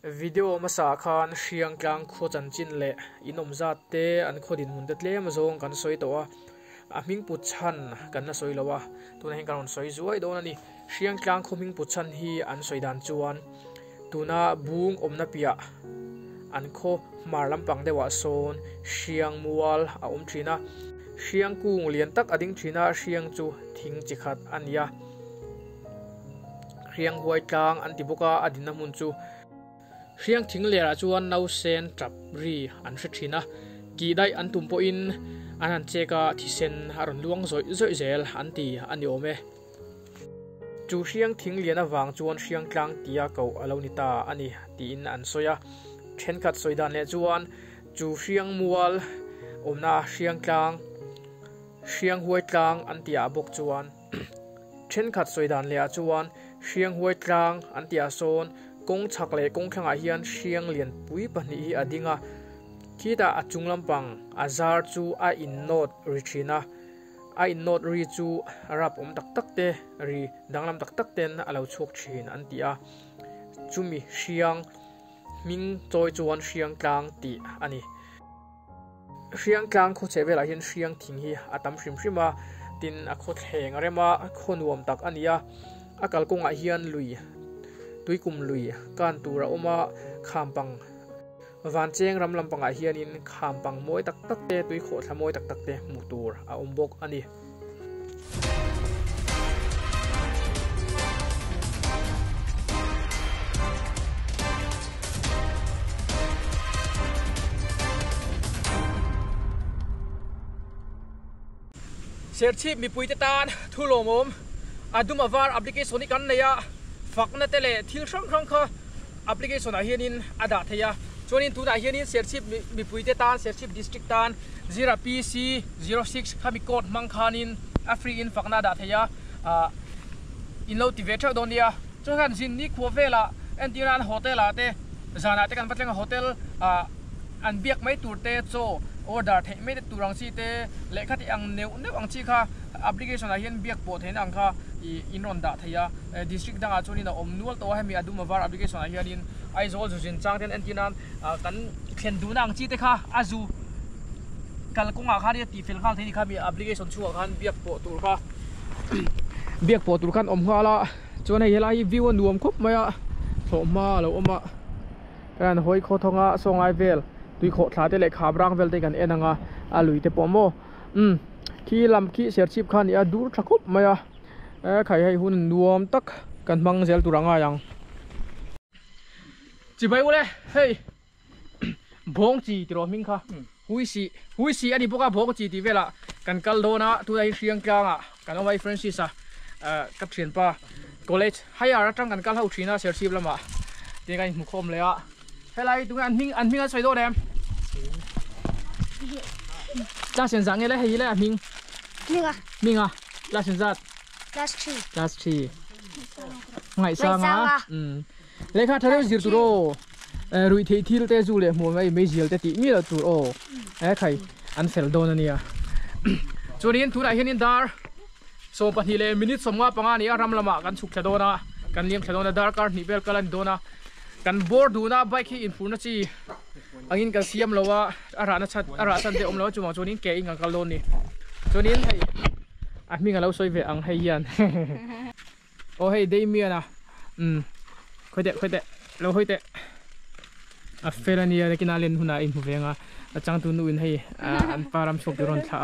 video masa khan hriang tlang kho chan chin le inom zat te an khodin mun te tlem zong kan soi to a ming pu chan kan na soi lowa tuna hin kan soi zuai don ani hriang tlang kho ming pu chan hi an soi dan chuan tuna bung omna pia an kho mar lampang dewa son hriang mual a thina hriang kung lian tak ading thina hriang chu thing chi khat ania hriang huai tlang an ti boka adina mun chu hriang thing lera chuan nau sen trap ri an hre thina ki dai an tumpo in an cheka thisen aron luang zoi zoi zel an ti ani ome chu hriang thing lian awang chuan hriang tlang tia ko alo ni ta ani ti in an soya then khat soidan le chuan chu hriang mual omna hriang tlang hriang huai tlang an tia bok chuan then khat soidan le chuan hriang huai tlang an tia son kong chak le kong thanga hian hriang lian pui pahni hi adinga kita achung lampang azar chu a in not richina a in not ri chu arap tak tak te ri danglam tak tak ten alo chok thin an tia chumi hriang ming choi chuan hriang tlang ti ani hriang tlang kho chevela hian hriang thing hi atam hrim hrima tin a kho thleng rema khonuam tak ania akal konga hian lui tuikum lui kan tura oma khampang van cheng ram lampanga hianin khampang moi tak tak te tui kho thlamoi tak tak te mutur a ombok ani serchi mi puite tan thulomom adum avar application kan neya fakna tele thil sang sang kha application a hianin ada theya chonin tuna hianin serchip mi puite tan serchip district tan 0pc 06 khami code mangkhanin a free in fakna da theya in motivator donia chokan jin ni khowela antiran hotel ate zana te kan patlenga hotel an biak mai turte cho order the me turang si te lekhati ang neu ang chi kha application a hian biak po thein ang kha inron da thaya district danga chuni na omnual to ha mi aduma var application a hianin aizol jujin changten antinan kan thlen du nang chi te kha azu kalkunga khani ti fel khang theni kha mi application chu khan biak po tur kha biak po tur khan omhala chona helai view nuam khop maya thoma lo oma kan hoi kho thonga songai vel tui kho thla te le kha brang vel te kan enanga alui te pomo khi lam khi serchip khan ya dur thakop maya khai hai hun nuam tak kan mang zel turanga yang chi bai ule hey bong chi tro ming kha hui si ani boka bong chi ti vela kan kal dona tu dai hriang tlanga kan awai francis ka thrin pa college haya ratang kan kal hau thina serchip lama te kai mu khom le a helai tu an ming a soi do dem la sen sang ele hei le a minga la sen zat class 3 ngai sanga le kha thare zir tu ro rui thei thil te zu le mo mai zil te ti mi la tu o khai an fel don ania churin tu ra hianin dar so pani le minute somwa panga ni aram lama kan chuk thadona kan liam thadona dar kar ni bel kalan dona kan board duna bike hi in purna chi angin kan siam lowa ara chan te om lo chuma chunin ke inga kalon ni chunin hei a minga lo soi ve ang hei yan o hei Damien khoide lo hoite a felania le kinalen huna in huwenga a chang tu nu in hei an param chok ron tha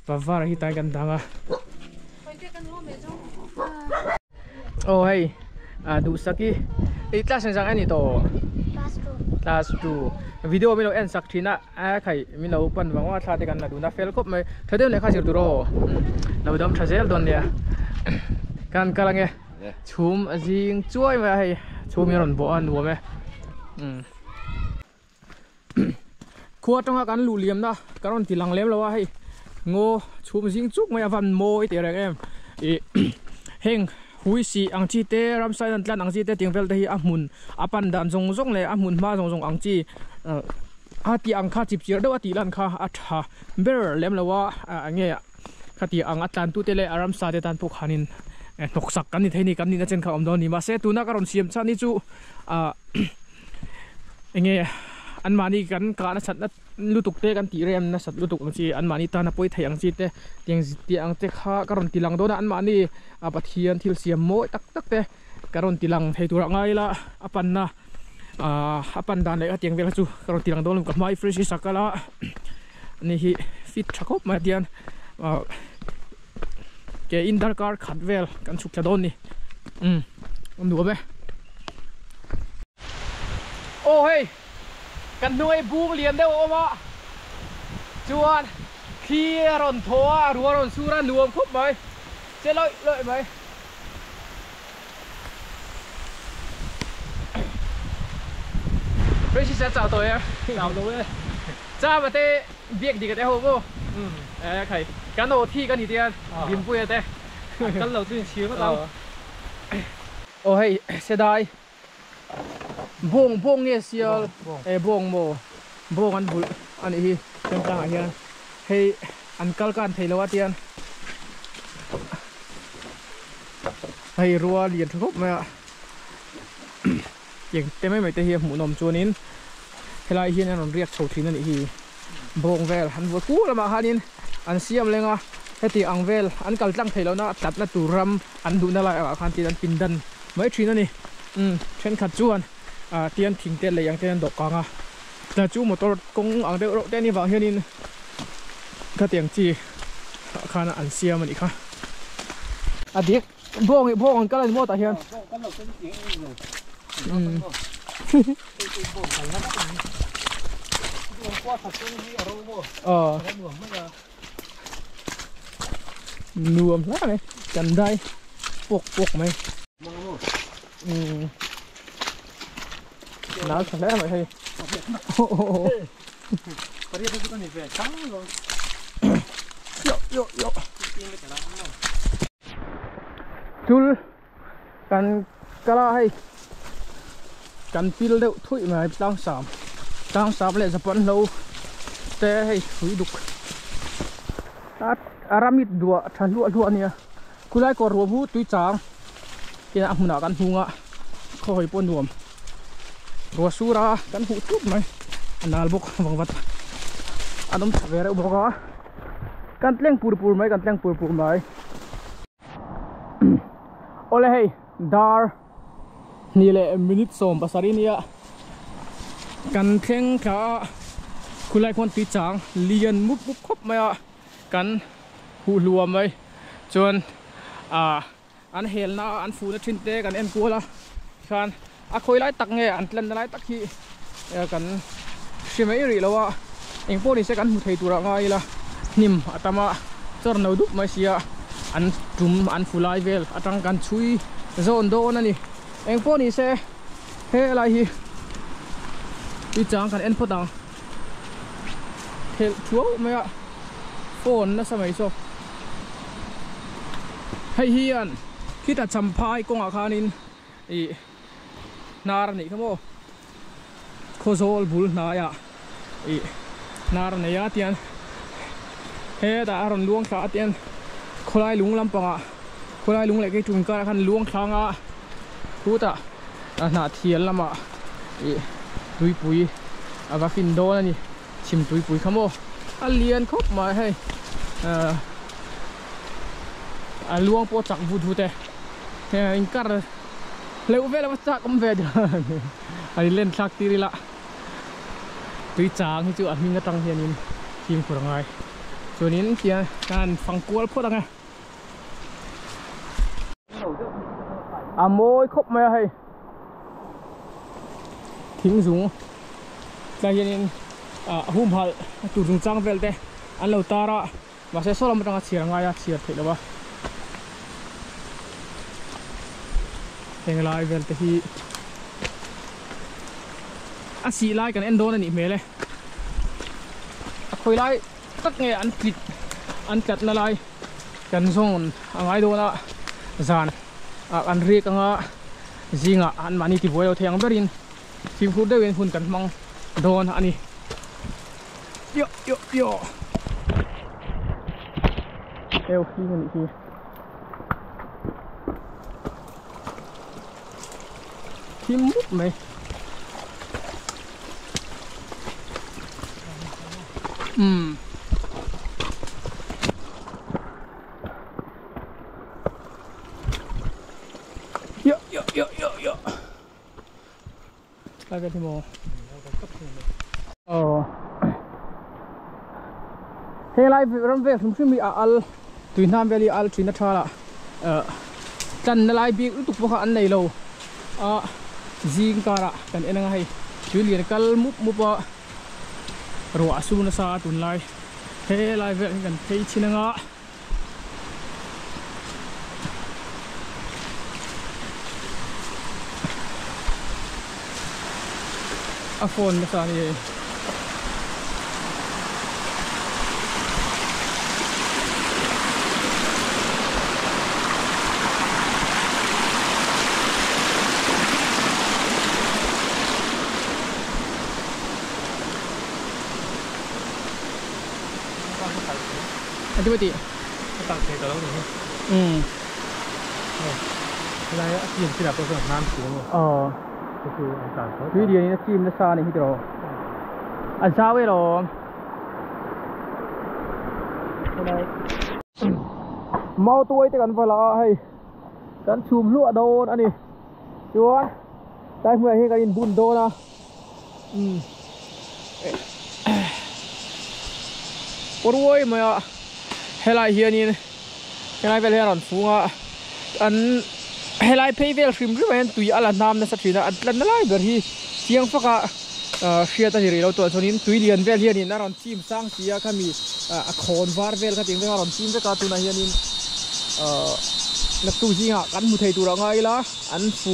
pavar hi tai kan danga o hei du saki ei class sang ani to class 2 video mi lo en sak thina khai mi lo pan wangwa tha te kan na du na fel kop mai thadem le kha sir tu ro lo dom thazel don nia kan kalange chum ajing chuai ma hei chum ron bo an wo me khuwa tonga kan lu liam na karon tilang lem lo wa hei ngo chum jing chuk mai avan moi te reng em heng hui si ang chi te ram sai dan tlan ang chi te tingvel te hi amun apan dan jong jong le amun ma jong jong ang chi ati ang kha chip chir do ati lan kha atha ber lem lawa ange khati ang atlan tu te le aram sa te tan pu khanin นกสักกันนี่เท่านี้กันนี่นะเช่นเขาอมดอนนี่มาเซตูนักการอนเสียมชานี่จูเงี้ยอันมานี่กันการสัตว์นัดลุตุกเตกันตีเรียมนะสัตว์ลุตุกนั่นสิอันมานี่ตาหน้าป่วยไทยอังจีเตเตียงเตข้าการอนตีลังโดนอันมานี่ปะเทียนทิลเสียมโมตักเตการอนตีลังไทยตัวง่ายละอปันนะอปันดานเลยเตียงเวลาจูการอนตีลังโดนกับไม้ฟรีชิสักละนี่ฮิฟิตชักบมาเดียนแกอินดาร์การขัดเวลกันสุกจะโดนนี่มันดูไหมโอ้เฮ้ยกันหน่วยบูงเลียนเดียวออกมาจวนขี้รอนทัวรัวรอนสู้รันรวมครบไหมเจ๊เลยไหมไม่ใช่จะ找ตัว找到เลยจ้ามาเตะเบียกดีกันได้โหบ่ใครกันโอที่กันอีเดียนบินปุ้ยเตะกันเราตื่นเช้าก็ตามโอ้เฮ้ยเสียดายบงเนี่ยเสียบงโมบงอันบุอันนี้เต็มจังอะไรให้อันกัลกันไทยละวะเตียนให้รัวเรียนทุกไหมอ่ะอย่างเต็มไม่เตะเฮียหมูนมจวนินให้ลายเฮียนั่นเรียกโชว์ทีนั่นอีบงเวลอันวัวกู้ละมาฮานินอันเสียมเลยอ่ะให้ตีอังเวลอันกัลจังไทยแล้วนะตัดนัดตูรำอันดูนั่นแหละคันตีนันปินดันไม่ทีนั่นนี่เช่นขัดจวนเตียนทิ้งเตียนเลยยังเตียนดอกกางแต่จู่มอเตอร์กงอังเดอร์เตียนนี่บางเฮียนินก็เตียงจีคันอันเสียมันอีกค่ะเด็กพวกอันก็เลยมั่วแต่เฮียนนวมแล้วไหมกันได้ปกไหมน้ำสักแล้วไหมเฮ้ยโอ้โหประเดี๋ยวก็ต้องหนีไปช้างเลยโยจุลกันกระไรกันพิลเดวถุยมาตั้งสามเลยสปอนเราแต่ให้ถุยดุกอารามิดดัวฉันลัวเนี่ยคุณไล่ก่อรัวพูดตุยจางกินอาหุนากันหุงอ่ะคอยปนรวมรัวสุรากันหูทุบไหมนาลบกวังวัดอันนั้นเวรบอกว่ากันเล่งปูไหมกันเล่งปูไหมโอ้เลยเฮ้ยดาร์นี่แหละมินิทส่งภาษาดินี่กันเพ่งขาคุณไล่คนตีจางเลียนมุบครบไหมอ่ะกันหูรวมไหมจนอันเฮลนะอันฟูนชินเตกันเอ็นกูละกันคอยไล่ตักเงี้ยอันเล่นไล่ตักที่กันใช่ไหมรีแล้วว่าเองพวกนี้ใช้กันหูไทยตัวง่ายละนิ่มอาตมาจอร์นเอาดุไม่เสียอันจุ่มอันฟูไลเวลอาตังกันช่วยโซนโดนั่นนี่เองพวกนี้ใช้เฮ้อะไรฮีวิจารณ์กันเอ็นพอดังเฮลชัวไหมอะโฟนนะสมัยโซให้เฮียนคิดแต่จำพายกงอาคานินอีนาร์นี่ครับโมโคโซลบุลนายะอีนาร์นี่ยะเตียนเฮ้แต่อารมณ์ล้วงขาเตียนคนไล่ลุงลำปางอ่ะคนไล่ลุงเหล็กไอ้จุนก็คันล้วงคลางอ่ะพูดอ่ะหน้าเทียนละมาอีตุยปุยว่าฟินโดนี่ชิมตุยปุยครับโมเลียนครบมาให้ล้วงโปจักบูดูแต่อิงการเลี้ยวเวลามาจักอมเวดอันนี้เล่นชักตีริละตุยจางที่จู่มีกระตังเฮียนินทีมขวดไงส่วนนี้เกียร์การฟังกัวพูดอะไรโมยครบไหมให้ทิ้งสูงแต่เฮียนินหุ่มพัลตุ่มจังเวลแต่อันเราตาระมาเสียโซ่เราไม่ต้องเสียงไงเสียเถิดแล้ววะเฮงไลเวลแต่ที่สีไลกันเอ็นโดนั่นนี่เมเลยคุยไลตักเงี้ยอันปิดอันจัดนั่นไลกันส่งอะไรโดนละจานอันเรียกง่ะจริงอ่ะอันมันนี่ที่บัวเราเทียงเบรินทีมพูดได้เว้นหุ่นกันมังโดนอันนี้โยเอวขี้กันอีกที ทีมมุกไหมเยอะอะไรกันที่โมเฮ้ยไลฟ์รำเวกทุ่มชิมีอัลตุยน้ำเวลีอัลชินัทชาละจันไลฟ์บีอุตุพวกอันไหนโลจิงการะกันเอ็นงไงจุลีนกัลมุบรัวสูนสาตุนไลเฮ้ไลฟ์กันเฮ้ยชินังอ่ะอะโฟนมาสานี่อันที่ปกติตั้งใจตัวเราหนึ่งอะไรอ่ะยินที่แบบตัวส่วนน้ำสูงก็คืออากาศวิดีโอนี้นะจิมนะซาเนี่ยที่เราอันซาเวลเมาตัวไอ้แต่กันเวลาให้กันชุมลั่วโดนอันนี้จวนได้เมื่อให้กันบุญโดนนะปวดหัวมั้ยอ่ะเฮลัยเฮียนี่เฮลัยเวลาหลังฟูงอ่ะอันเฮลัยเพย์เวลฟิล์มที่มันตุยอะไรน้ำนั่นสักทีนะอันนั้นอะไรแบบที่เชียงฟักอ่ะเชียร์ตั้งแต่เราตัวชนิดตุยเลียนเวลเฮียนี่น่ารักทีมสร้างเสียข้ามีคอนวาร์เวลก็ถึงเวลาเราทีมจะการตุนเฮียนี่นักตุยจริงอ่ะกันมุทัยตัวเราไงล่ะอันฟู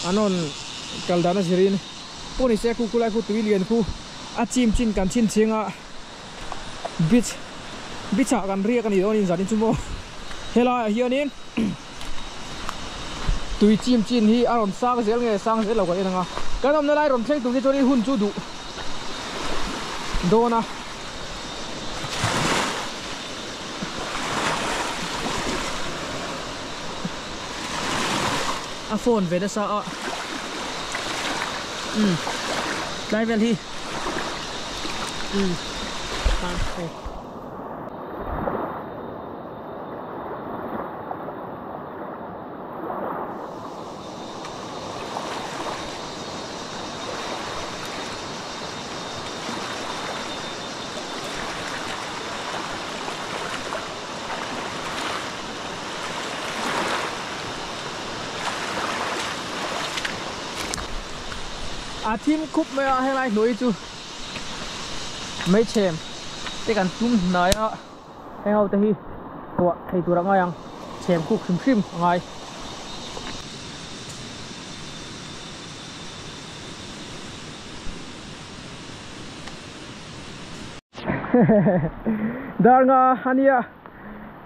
อันนั้นกัลดานาเชรินพวกนี้เสียคู่ไล่คู่ตุยเลียนคู่อาทีมชินกันชินเชียงอ่ะบิชากันเรียกกันอีกตอนนี้สันนิษฐานเฮลัยเฮียนี่ตุยจิมจินที่อารมณ์สร้างเสียงไงสร้างเสียงเราก็เองนะการทำอะไรอารมณ์เช่นตุยที่ตัวนี้หุ่นจูดุโดนะอะโฟนเวเดซ่าได้เวลที่ทีมคุปไม่ให้ไรหนุ่ยจูไม่เชมแต่กันตุ้มไหนอ่ะให้เอาแต่ที่ตัวรักไงยังเชมคุกชิมไงดาร์งาฮันยา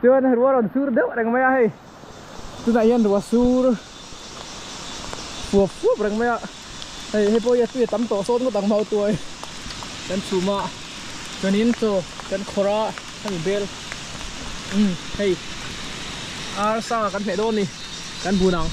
จวนรัวรันสูรเดาแรงไม่ให้ตัวไหนยันรัวสูรฟัวแรงไม่ให้พวกยัดตัวตั้มโตโซนก็ตั้งเมาตัวกันชูมากันอินโซกันครากันเบลให้อาร์ซ่ากันเพดอนนี่กันบูนัง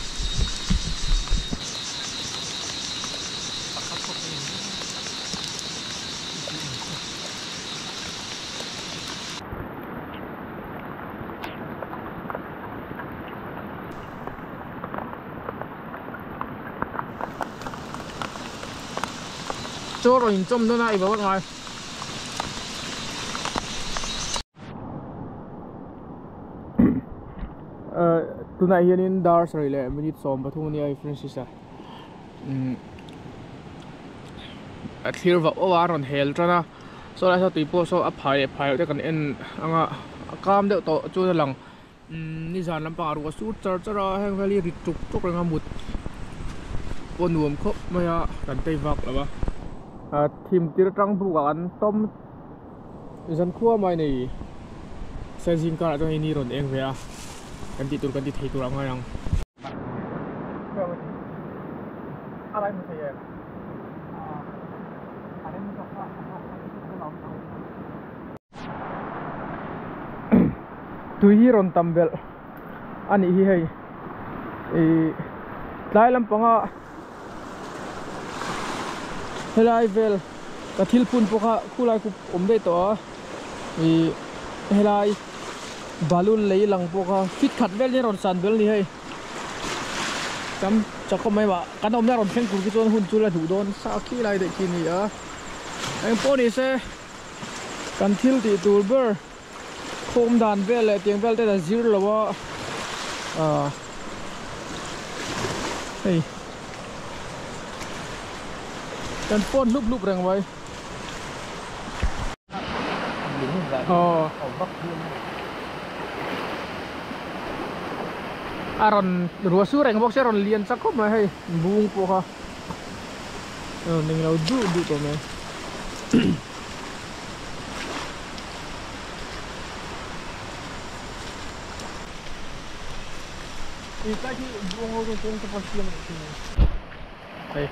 โจ้เราหินจมด้วยนะอีกแบบว่าไงตัวไหนยันอินดาร์สเลยมันยึดสมประตูนี้ไอ้ฟรานซิสอะคลีร์ว่าว่ารอนเฮลจ้านะโซลาร์สตีโพโซอัพไพเดี๋ยวกันเอ็นอ่ะกามเดี๋ยวโตจู่หลังนี่จานลำปางรัวสูดจ้าแห่งเวลีริจุกแรงมุดปนรวมครบไม่อะกันเตยวักหรอวะทีมที่ตั้งผู้กันต้มฉันขั้วไม่ในเซนซิงการ์ดตัวนี้รอนเองเว้ยกันติดตัวกันติดตัวอะไรยังอะไรมันเสียตุยรอนตัมเบลอันนี้ให้ lai lampanga helai vel ka thil pun poka khulai ku ombe to i helai balloon lei lang poka fit khat vel ni ron san bel ni hei kam chakko mai ba kan om na ron thleng tur ki chon hun chu la du don sa khi lai de ki ni a em poni se kan thil ti tur ber khom dan vel le tiang vel te da zir lawa hey kan phone lúc rang vai aron rua su reng bok se ron lian sakop mai hey bung po ka ning lau du to mai Ita ki buong ho tong sa pagsiya mo. Hey.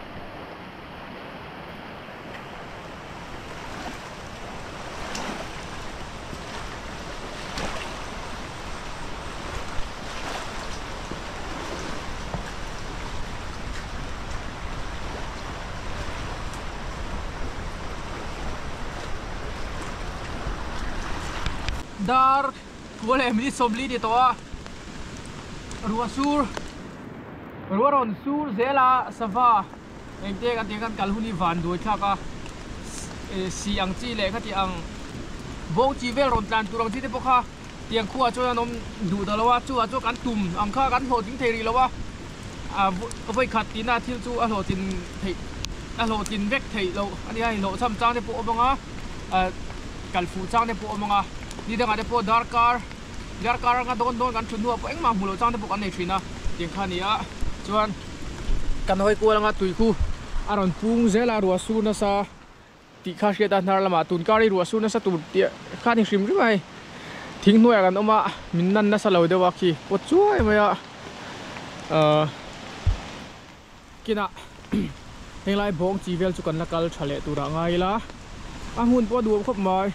Dar boleh beli sobli di toa. Ruaron sur zela sava engte kan tiang kan kalhuni van doi thaka si ang chi le khati ang bo chi vel ron tlan turang chi te pokha tiang khuwa cho nom du da lawa chu a cho kan tum ang kha kan ho ting theri lawa a voi khat tina thil chu a ho tin thei a ho tin vek thei lo ani ai lo sam chang te po omanga kal fu chang te po omanga ni da ga te po darkar nga don kan chunu po eng ma mulo chang te po kan nei thina tiang khania chuan kan hoi ko langa tui khu aron pung zela ruwa su na sa ti kha hria da nar lama tun kari ruwa su na sa tu ti kha ni hrim mai thing nuai kan oma min nan na sa lo dewa ki po chuai maya kina henglai bong chi vel chu kan la kal thale tura ngai la angun po du khop mai